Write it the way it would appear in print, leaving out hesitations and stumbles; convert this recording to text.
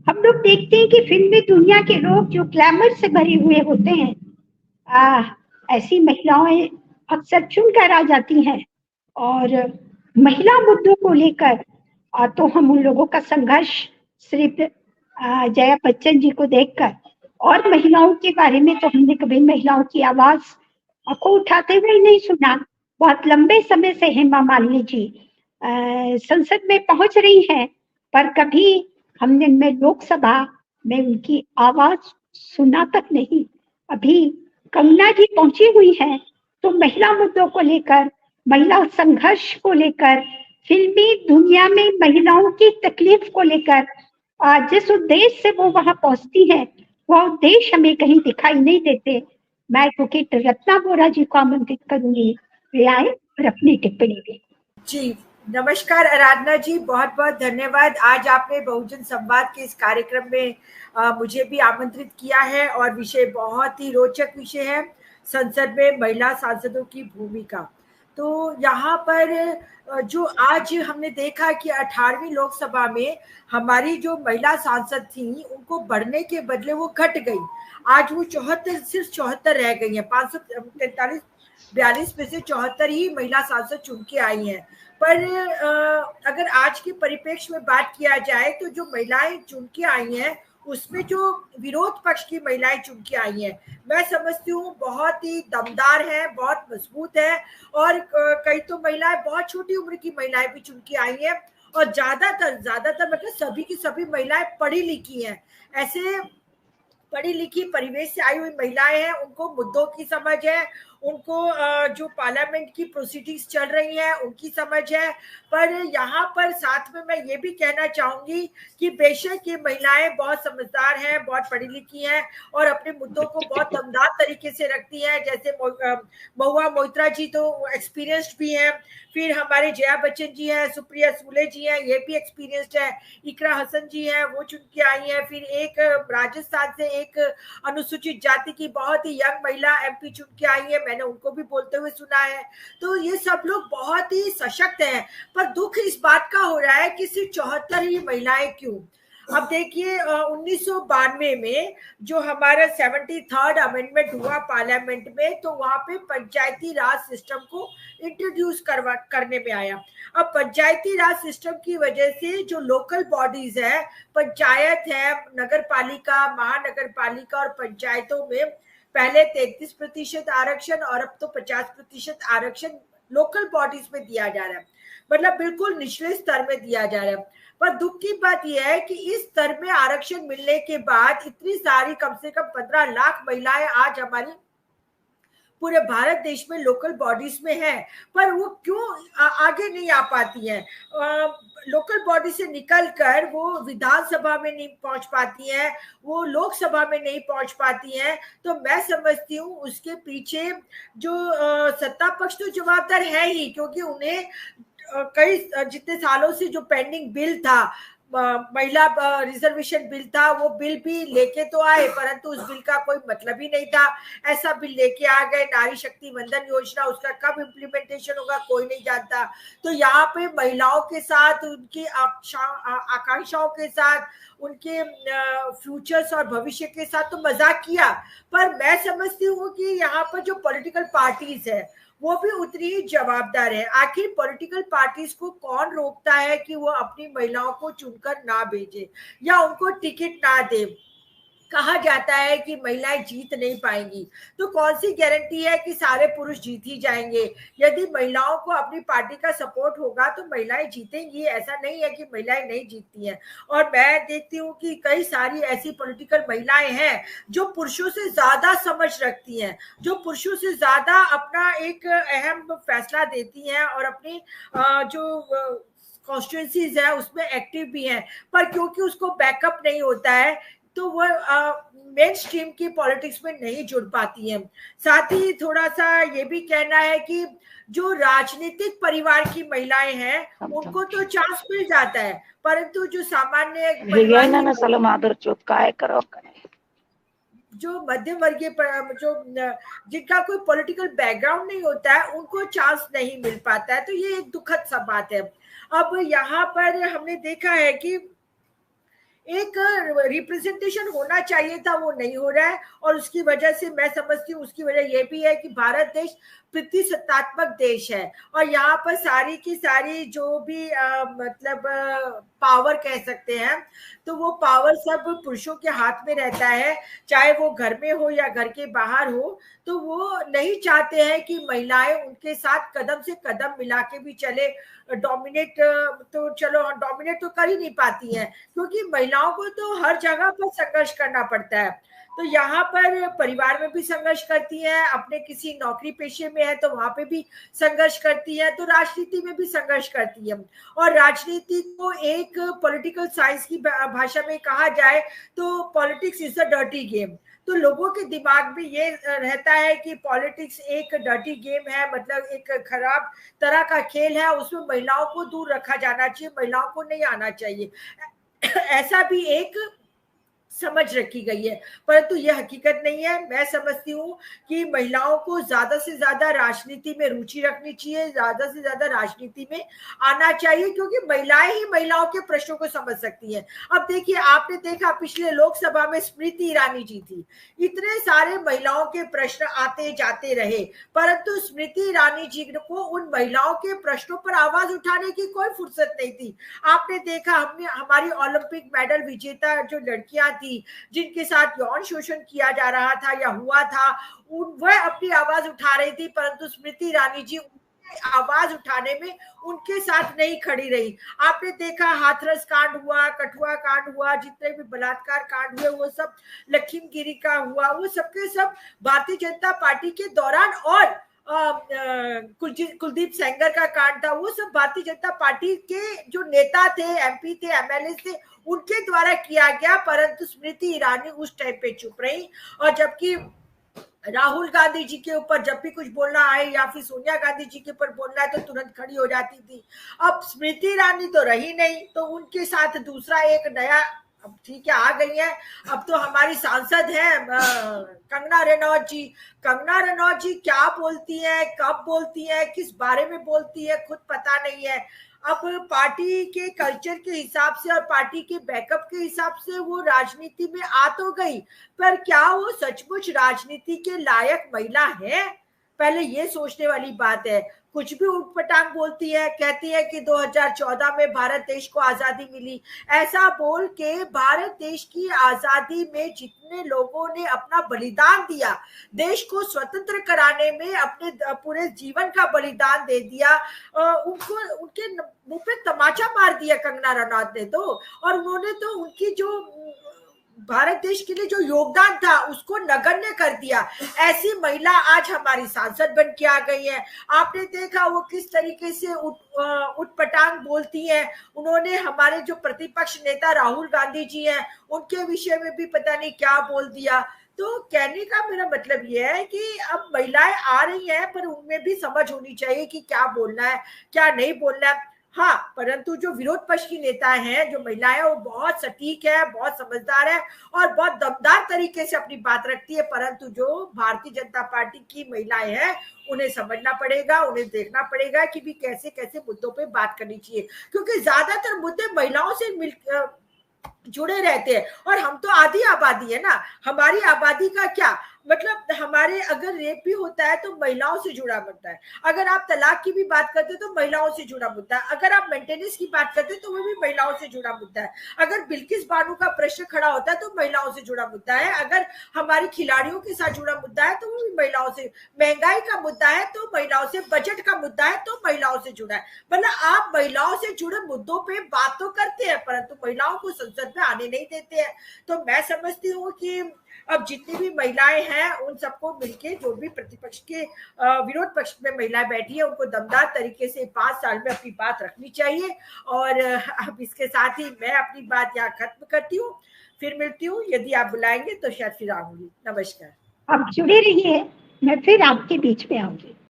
हम लोग देखते हैं कि फिल्मी दुनिया के लोग जो ग्लैमर से भरे हुए होते हैं, ऐसी महिलाएं अक्सर चुनकर आ जाती हैं और महिला मुद्दों को लेकर तो हम उन लोगों का संघर्ष सिर्फ जया बच्चन जी को देखकर और महिलाओं के बारे में तो हमने कभी महिलाओं की आवाज को उठाते हुए नहीं सुना। बहुत लंबे समय से हेमा मालिनी जी संसद में पहुंच रही हैं, पर कभी हमने में लोकसभा में उनकी आवाज सुना तक नहीं। अभी कंगना जी पहुंची हुई है तो महिला मुद्दों को लेकर, महिला संघर्ष को लेकर, फिल्मी दुनिया में महिलाओं की तकलीफ को लेकर जिस उद्देश्य से वो वहां पहुंचती है वह उद्देश्य हमें कहीं दिखाई नहीं देते। मैं एडवोकेट रत्ना बोरा जी को आमंत्रित करूंगी, वे आए और अपनी टिप्पणी दें। जी नमस्कार आराधना जी, बहुत बहुत धन्यवाद। आज आपने बहुजन संवाद के इस कार्यक्रम में मुझे भी आमंत्रित किया है और विषय बहुत ही रोचक विषय है, संसद में महिला सांसदों की भूमिका। तो यहाँ पर जो आज हमने देखा कि 18वीं लोकसभा में हमारी जो महिला सांसद थी उनको बढ़ने के बदले वो घट गई। आज वो 74 सिर्फ 74 रह गई है। 543 42 में से 74 ही महिला सांसद चुन के आई हैं। पर अगर आज के परिप्रेक्ष्य में बात किया जाए तो जो महिलाएं चुन के आई हैं उसमें जो विरोध पक्ष की महिलाएं चुन के आई हैं, मैं समझती हूँ बहुत ही दमदार है, बहुत मजबूत है। और कई तो महिलाएं बहुत छोटी उम्र की महिलाएं भी चुन के आई हैं और ज्यादातर मतलब सभी की सभी महिलाएं पढ़ी लिखी हैं। ऐसे पढ़ी लिखी परिवेश से आई हुई महिलाएं हैं, उनको मुद्दों की समझ है, उनको जो पार्लियामेंट की प्रोसीडिंग्स चल रही हैं उनकी समझ है। पर यहाँ पर साथ में मैं ये भी कहना चाहूंगी कि बेशक ये महिलाएं बहुत समझदार हैं, बहुत पढ़ी लिखी हैं और अपने मुद्दों को बहुत दमदार तरीके से रखती हैं। जैसे महुआ मोइत्रा जी तो एक्सपीरियंस्ड भी हैं, फिर हमारे जया बच्चन जी हैं, सुप्रिया सूले जी हैं, ये भी एक्सपीरियंस्ड है, इकरा हसन जी हैं, वो चुन के आई हैं। फिर एक राजस्थान से एक अनुसूचित जाति की बहुत ही यंग महिला एमपी चुन के आई है, मैंने उनको भी बोलते हुए सुना है। तो ये सब लोग बहुत ही सशक्त हैं। पर दुख इस बात का हो रहा है कि सिर्फ 74 ही महिलाएं क्यों। अब देखिए 1992 में जो हमारा 73rd अमेंडमेंट हुआ पार्लियामेंट में, तो वहां पे पंचायती राज सिस्टम को इंट्रोड्यूस करने में आया। अब पंचायती राज सिस्टम की वजह से जो लोकल बॉडीज है, पंचायत है, नगर पालिका, महानगर पालिका और पंचायतों में पहले 33% आरक्षण और अब तो 50% आरक्षण लोकल बॉडीज में दिया जा रहा है, मतलब बिल्कुल निचले स्तर में दिया जा रहा है। पर दुख की बात यह है कि इस स्तर में आरक्षण मिलने के बाद इतनी सारी कम से कम 15 लाख महिलाएं आज हमारी पूरे भारत देश में लोकल बॉडीज में है, पर वो क्यों आगे नहीं आ पाती हैं। लोकल बॉडी से निकलकर वो विधानसभा में नहीं पहुंच पाती हैं, वो लोकसभा में नहीं पहुंच पाती हैं। तो मैं समझती हूँ उसके पीछे जो सत्ता पक्ष तो जवाबदार है ही, क्योंकि उन्हें कई जितने सालों से जो पेंडिंग बिल था, महिला रिजर्वेशन बिल था, वो बिल भी लेके तो आए परंतु उस बिल का कोई मतलब ही नहीं था। ऐसा बिल लेके आ गए, नारी शक्ति वंदन योजना, उसका कब इम्प्लीमेंटेशन होगा कोई नहीं जानता। तो यहाँ पे महिलाओं के साथ, उनकी आकांक्षाओं के साथ, उनके फ्यूचर्स और भविष्य के साथ तो मजाक किया। पर मैं समझती हूँ कि यहाँ पर जो पॉलिटिकल पार्टीज है वो भी उतनी ही जवाबदार है। आखिर पॉलिटिकल पार्टीज को कौन रोकता है कि वो अपनी महिलाओं को चुनकर ना भेजे या उनको टिकट ना दे। कहा जाता है कि महिलाएं जीत नहीं पाएंगी, तो कौन सी गारंटी है कि सारे पुरुष जीत ही जाएंगे। यदि महिलाओं को अपनी पार्टी का सपोर्ट होगा तो महिलाएं जीतेंगी, ऐसा नहीं है कि महिलाएं नहीं जीतती हैं। और मैं देखती हूँ कि कई सारी ऐसी पॉलिटिकल महिलाएं हैं जो पुरुषों से ज्यादा समझ रखती हैं, जो पुरुषों से ज्यादा अपना एक अहम फैसला देती हैं और अपनी जो कॉन्स्टिट्यूंसीज है उसमें एक्टिव भी हैं। पर क्योंकि उसको बैकअप नहीं होता है तो वो मेन स्ट्रीम की पॉलिटिक्स में नहीं जुड़ पाती हैं। साथ ही थोड़ा सा ये भी कहना है कि जो राजनीतिक परिवार की महिलाएं हैं उनको तो चांस मिल जाता है, परंतु जो सामान्य जो मध्यम वर्गीय जो जिनका कोई पॉलिटिकल बैकग्राउंड नहीं होता है उनको चांस नहीं मिल पाता है। तो ये एक दुखद सा बात है। अब यहाँ पर हमने देखा है कि एक रिप्रेजेंटेशन होना चाहिए था, वो नहीं हो रहा है। और उसकी वजह से मैं समझती हूँ उसकी वजह यह भी है कि भारत देश प्रतिसत्तात्मक देश है, और यहाँ पर सारी की सारी जो भी मतलब पावर कह सकते हैं, तो वो पावर सब पुरुषों के हाथ में रहता है, चाहे वो घर में हो या घर के बाहर हो। तो वो नहीं चाहते हैं कि महिलाएं उनके साथ कदम से कदम मिला के भी चले। डोमिनेट तो चलो डोमिनेट तो कर ही नहीं पाती हैं, क्योंकि महिलाओं को तो हर जगह पर संघर्ष करना पड़ता है। तो यहाँ पर परिवार में भी संघर्ष करती है, अपने किसी नौकरी पेशे में है तो वहां पे भी संघर्ष करती है, तो राजनीति में भी संघर्ष करती है। और राजनीति को एक पॉलिटिकल साइंस की भाषा में कहा जाए तो politics is a dirty game. तो लोगों के दिमाग में ये रहता है कि पॉलिटिक्स एक डर्टी गेम है, मतलब एक खराब तरह का खेल है, उसमें महिलाओं को दूर रखा जाना चाहिए, महिलाओं को नहीं आना चाहिए, ऐसा भी एक समझ रखी गई है। परंतु यह हकीकत नहीं है। मैं समझती हूँ कि महिलाओं को ज्यादा से ज्यादा राजनीति में रुचि रखनी चाहिए, ज्यादा से ज्यादा राजनीति में आना चाहिए, क्योंकि महिलाएं ही महिलाओं के प्रश्नों को समझ सकती हैं। अब देखिए, आपने देखा पिछले लोकसभा में स्मृति ईरानी जी थी, इतने सारे महिलाओं के प्रश्न आते जाते रहे, परंतु स्मृति ईरानी जी को उन महिलाओं के प्रश्नों पर आवाज उठाने की कोई फुर्सत नहीं थी। आपने देखा, हमने हमारी ओलंपिक मेडल विजेता जो लड़कियां थी जिनके साथ यौन शोषण किया जा रहा था या हुआ था, वह अपनी आवाज उठा रही थी, परंतु स्मृति ईरानी जी आवाज उठाने में उनके साथ नहीं खड़ी रही। आपने देखा हाथरस कांड हुआ, कठुआ कांड हुआ, जितने भी बलात्कार कांड हुए वो सब, लखीमगिरी का हुआ, वो सबके सब भारतीय जनता पार्टी के दौरान, और कुलदीप सेंगर का कांड था, वो सब भारतीय जनता पार्टी के जो नेता थे, एमपी थे, एमएलए थे, उनके द्वारा किया गया। परंतु स्मृति ईरानी उस टाइम पे चुप रही, और जबकि राहुल गांधी जी के ऊपर जब भी कुछ बोलना आए या फिर सोनिया गांधी जी के ऊपर बोलना है तो तुरंत खड़ी हो जाती थी। अब स्मृति ईरानी तो रही नहीं, तो उनके साथ दूसरा एक नया, अब ठीक है आ गई है, अब तो हमारी सांसद है कंगना रनौत जी। कंगना रनौत जी क्या बोलती है, कब बोलती है, किस बारे में बोलती है, खुद पता नहीं है। अब पार्टी के कल्चर के हिसाब से और पार्टी के बैकअप के हिसाब से वो राजनीति में आ तो गई, पर क्या वो सचमुच राजनीति के लायक महिला है, पहले ये सोचने वाली बात है। कुछ भी उठपटांग बोलती है, कहती है कि 2014 में भारत देश को आजादी मिली। ऐसा बोल के भारत देश की आजादी में जितने लोगों ने अपना बलिदान दिया, देश को स्वतंत्र कराने में अपने पूरे जीवन का बलिदान दे दिया, उनको उनके मुंह पे तमाचा मार दिया कंगना रनौत ने तो। और उन्होंने तो उनकी जो भारत देश के लिए जो योगदान था उसको नगण्य कर दिया। ऐसी महिला आज हमारी सांसद बन के आ गई है। आपने देखा वो किस तरीके से उठपटांग बोलती है। उन्होंने हमारे जो प्रतिपक्ष नेता राहुल गांधी जी हैं उनके विषय में भी पता नहीं क्या बोल दिया। तो कहने का मेरा मतलब यह है कि अब महिलाएं आ रही हैं, पर उनमें भी समझ होनी चाहिए कि क्या बोलना है क्या नहीं बोलना है। हाँ, परंतु जो विरोध पक्ष की नेता हैं, जो महिलाएं, वो बहुत सटीक है, बहुत समझदार है और बहुत दमदार तरीके से अपनी बात रखती है। परंतु जो भारतीय जनता पार्टी की महिलाएं हैं उन्हें समझना पड़ेगा, उन्हें देखना पड़ेगा कि भी कैसे कैसे मुद्दों पे बात करनी चाहिए, क्योंकि ज्यादातर मुद्दे महिलाओं से मिल जुड़े रहते हैं। और हम तो आधी आबादी है ना, हमारी आबादी का क्या मतलब, हमारे अगर रेप भी होता है तो महिलाओं से जुड़ा मुद्दा है, अगर आप तलाक की भी बात करते हो तो महिलाओं से जुड़ा मुद्दा है, अगर आप मेंटेनेंस की बात करते हो तो वो भी महिलाओं से जुड़ा मुद्दा है, अगर बिल्किस बानो का प्रश्न खड़ा होता है तो महिलाओं से जुड़ा मुद्दा है, अगर हमारी खिलाड़ियों के साथ जुड़ा मुद्दा है तो वो भी महिलाओं से, महंगाई का मुद्दा है तो महिलाओं से, बजट का मुद्दा है तो महिलाओं से जुड़ा है। मतलब आप महिलाओं से जुड़े मुद्दों पे बात तो करते हैं परंतु महिलाओं को संसद में आने नहीं देते हैं। तो मैं समझती हूँ कि अब जितनी भी महिलाएं हैं उन सबको मिलके, जो भी प्रतिपक्ष के विरोध पक्ष में महिलाएं बैठी है, उनको दमदार तरीके से 5 साल में अपनी बात रखनी चाहिए। और अब इसके साथ ही मैं अपनी बात यहाँ खत्म करती हूँ, फिर मिलती हूँ, यदि आप बुलाएंगे तो शायद फिर आऊंगी। नमस्कार। आप जुड़े रहिए, मैं फिर आपके बीच में आऊंगी।